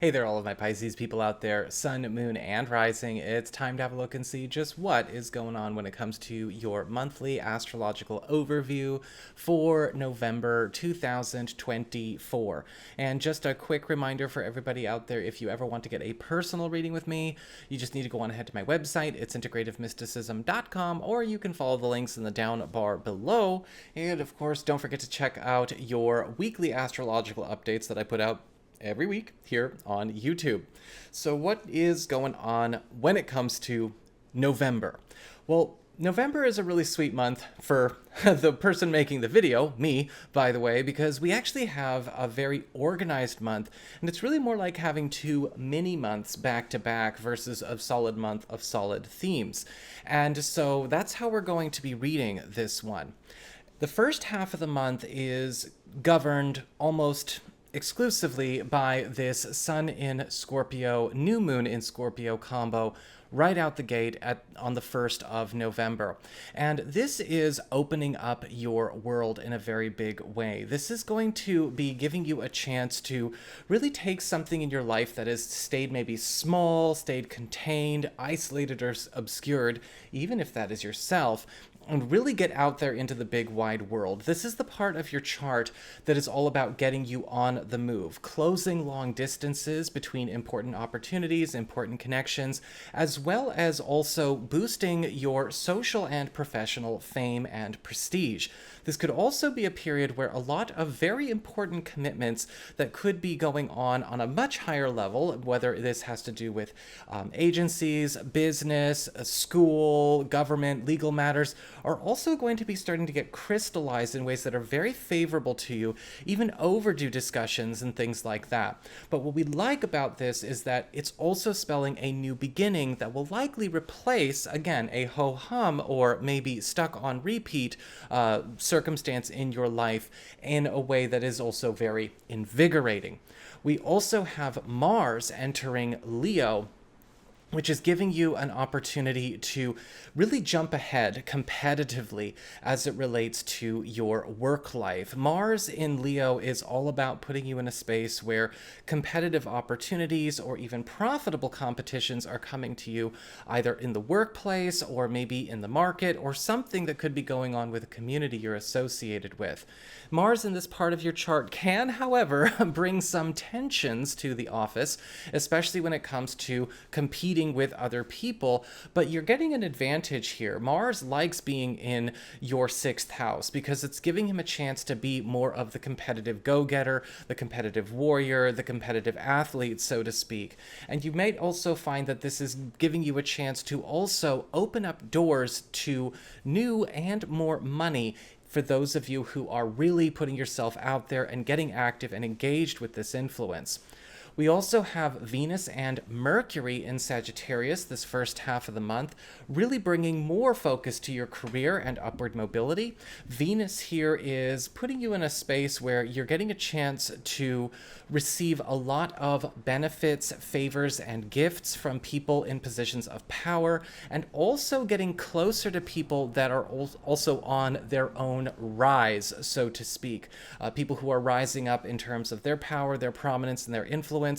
Hey there, all of my Pisces people out there, Sun, Moon, and Rising. It's time to have a look and see just what is going on when it comes to your monthly astrological overview for November 2024. And just a quick reminder for everybody out there, if you ever want to get a personal reading with me, you just need to go on ahead to my website. It's integrativemysticism.com, or you can follow the links in the down bar below. And of course, don't forget to check out your weekly astrological updates that I put out every week here on YouTube. So what is going on when it comes to November? Well, November is a really sweet month for the person making the video, me, by the way, because we actually have a very organized month, and it's really more like having two mini months back to back versus a solid month of solid themes. And so that's how we're going to be reading this one. The first half of the month is governed almost exclusively by this Sun in Scorpio, New Moon in Scorpio combo right out the gate on the 1st of November. And this is opening up your world in a very big way. This is going to be giving you a chance to really take something in your life that has stayed maybe small, stayed contained, isolated, or obscured, even if that is yourself, and really get out there into the big wide world. This is the part of your chart that is all about getting you on the move, closing long distances between important opportunities, important connections, as well as also boosting your social and professional fame and prestige. This could also be a period where a lot of very important commitments that could be going on a much higher level, whether this has to do with agencies, business, school, government, legal matters, are also going to be starting to get crystallized in ways that are very favorable to you, even overdue discussions and things like that. But what we like about this is that it's also spelling a new beginning that will likely replace, again, a ho-hum or maybe stuck on repeat circumstance in your life in a way that is also very invigorating. We also have Mars entering Leo, which is giving you an opportunity to really jump ahead competitively as it relates to your work life. Mars in Leo is all about putting you in a space where competitive opportunities or even profitable competitions are coming to you either in the workplace or maybe in the market or something that could be going on with a community you're associated with. Mars in this part of your chart can, however, bring some tensions to the office, especially when it comes to competing with other people, but you're getting an advantage here. Mars likes being in your 6th house because it's giving him a chance to be more of the competitive go-getter, the competitive warrior, the competitive athlete, so to speak. And you may also find that this is giving you a chance to also open up doors to new and more money for those of you who are really putting yourself out there and getting active and engaged with this influence. We also have Venus and Mercury in Sagittarius this first half of the month, really bringing more focus to your career and upward mobility. Venus here is putting you in a space where you're getting a chance to receive a lot of benefits, favors, and gifts from people in positions of power, and also getting closer to people that are also on their own rise, so to speak. People who are rising up in terms of their power, their prominence, and their influence,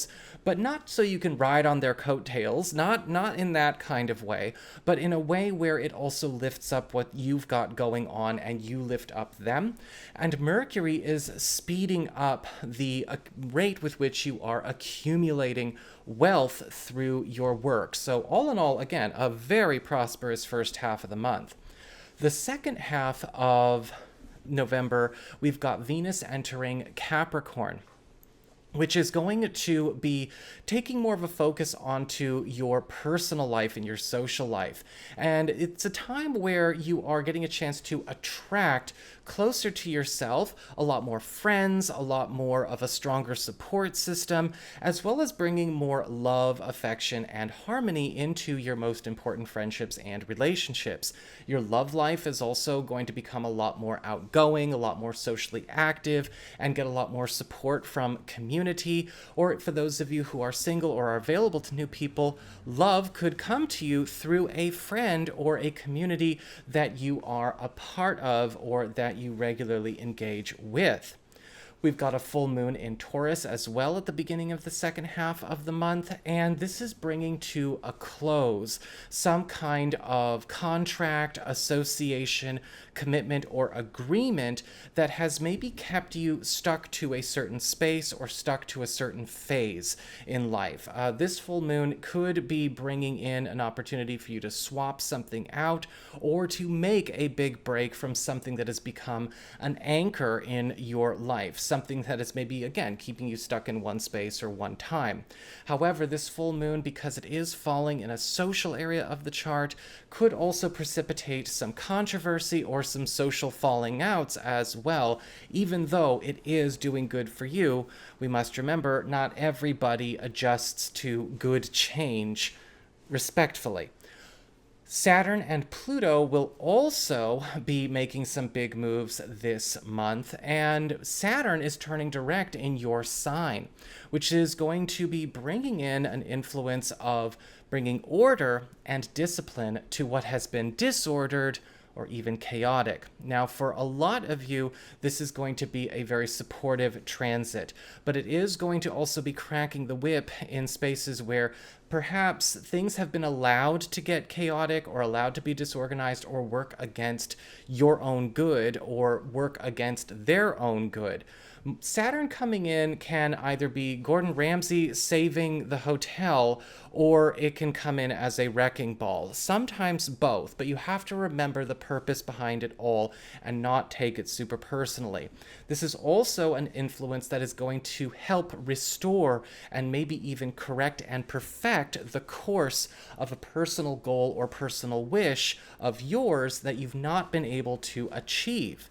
but not so you can ride on their coattails, not in that kind of way, but in a way where it also lifts up what you've got going on and you lift up them. And Mercury is speeding up the rate with which you are accumulating wealth through your work. So all in all, again, a very prosperous first half of the month. The second half of November, we've got Venus entering Capricorn, which is going to be taking more of a focus onto your personal life and your social life. And it's a time where you are getting a chance to attract closer to yourself, a lot more friends, a lot more of a stronger support system, as well as bringing more love, affection, and harmony into your most important friendships and relationships. Your love life is also going to become a lot more outgoing, a lot more socially active, and get a lot more support from community. Or for those of you who are single or are available to new people, love could come to you through a friend or a community that you are a part of or that you regularly engage with. We've got a full moon in Taurus as well at the beginning of the second half of the month, and this is bringing to a close some kind of contract, association, commitment, or agreement that has maybe kept you stuck to a certain space or stuck to a certain phase in life. This full moon could be bringing in an opportunity for you to swap something out or to make a big break from something that has become an anchor in your life, something that is maybe, again, keeping you stuck in one space or one time. However, this full moon, because it is falling in a social area of the chart, could also precipitate some controversy or some social falling outs as well. Even though it is doing good for you, we must remember not everybody adjusts to good change respectfully. Saturn and Pluto will also be making some big moves this month, and Saturn is turning direct in your sign, which is going to be bringing in an influence of bringing order and discipline to what has been disordered or even chaotic. Now, for a lot of you, this is going to be a very supportive transit, but it is going to also be cracking the whip in spaces where perhaps things have been allowed to get chaotic or allowed to be disorganized or work against your own good or work against their own good. Saturn coming in can either be Gordon Ramsay saving the hotel, or it can come in as a wrecking ball. Sometimes both, but you have to remember the purpose behind it all and not take it super personally. This is also an influence that is going to help restore and maybe even correct and perfect the course of a personal goal or personal wish of yours that you've not been able to achieve.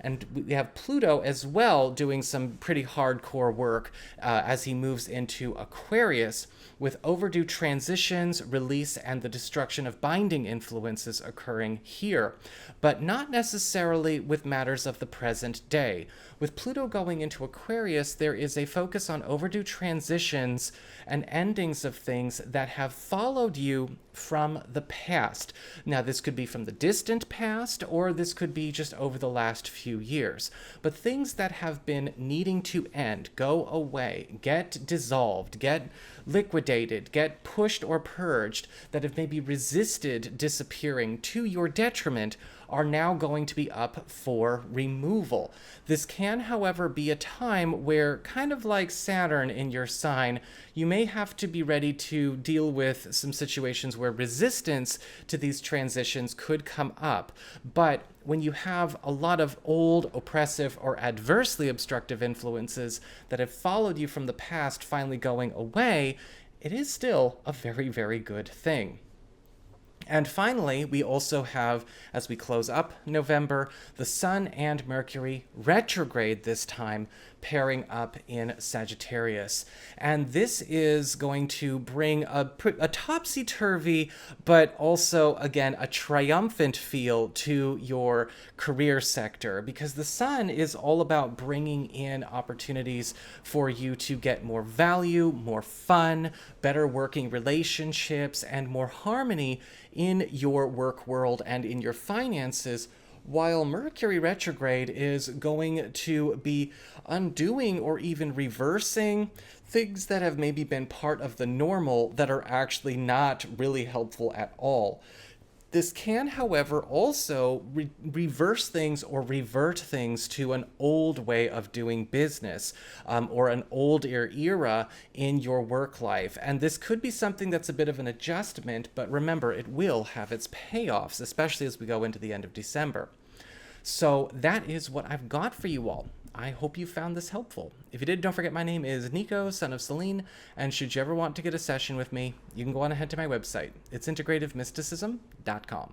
And we have Pluto as well doing some pretty hardcore work as he moves into Aquarius, with overdue transitions, release, and the destruction of binding influences occurring here, but not necessarily with matters of the present day. With Pluto going into Aquarius, there is a focus on overdue transitions and endings of things that have followed you from the past. Now, this could be from the distant past, or this could be just over the last few years. But things that have been needing to end, go away, get dissolved, get liquidated, get pushed or purged, that have maybe resisted disappearing to your detriment, are now going to be up for removal. This can, however, be a time where, kind of like Saturn in your sign, you may have to be ready to deal with some situations where resistance to these transitions could come up. But when you have a lot of old, oppressive, or adversely obstructive influences that have followed you from the past finally going away, it is still a very, very good thing. And finally, we also have, as we close up November, the Sun and Mercury retrograde this time, pairing up in Sagittarius. And this is going to bring a topsy-turvy, but also, again, a triumphant feel to your career sector, because the Sun is all about bringing in opportunities for you to get more value, more fun, better working relationships, and more harmony in your work world and in your finances, while Mercury retrograde is going to be undoing or even reversing things that have maybe been part of the normal that are actually not really helpful at all. This can, however, also reverse things or revert things to an old way of doing business, or an old era in your work life. And this could be something that's a bit of an adjustment, but remember, it will have its payoffs, especially as we go into the end of December. So that is what I've got for you all. I hope you found this helpful. If you did, don't forget my name is Nico, son of Celine, and should you ever want to get a session with me, you can go on ahead to my website. It's integrativemysticism.com.